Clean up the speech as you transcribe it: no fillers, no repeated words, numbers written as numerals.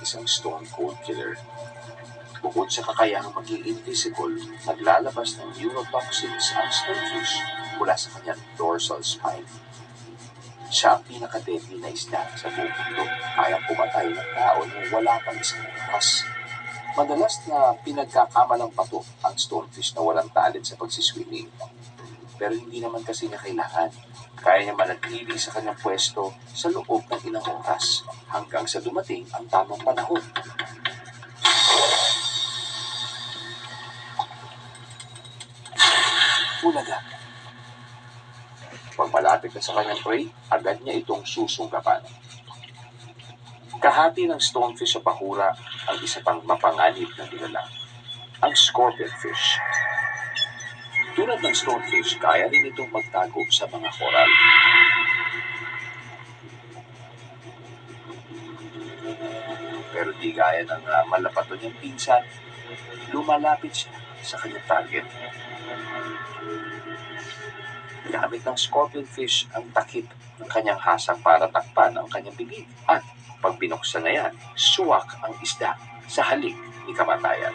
isang stone cold killer. Bukod sa kakayahang maging invisible, naglalabas ng neurotoxins ang stonefish mula sa kanyang dorsal spine. Siya ang pinaka-deadly na isda sa buong mundo, kayang pumatay ng tao nang wala pang isang oras. Madalas na pinagkakamalang bato ang stonefish na walang talent sa pagsiswimming. Pero hindi naman kasi niya kailangan. Kaya niya manatili sa kanyang pwesto sa loob ng ilang oras hanggang sa dumating ang tamang panahon. Ulaga. Pag malapit na sa kanyang prey, agad niya itong susunggapan. Kahati ng stonefish sa bahura ang isa pang mapanganib na nilalang, ang scorpionfish. Tulad ng stonefish, kaya rin itong magtago sa mga coral. Pero di gaya ng malapato niyang pinsan, lumalapit siya sa kanyang target. Gamit ng scorpionfish ang takip ng kanyang hasang para takpan ang kanyang bibig. At pag binuksan na yan, suwak ang isda sa halik ni kamatayan.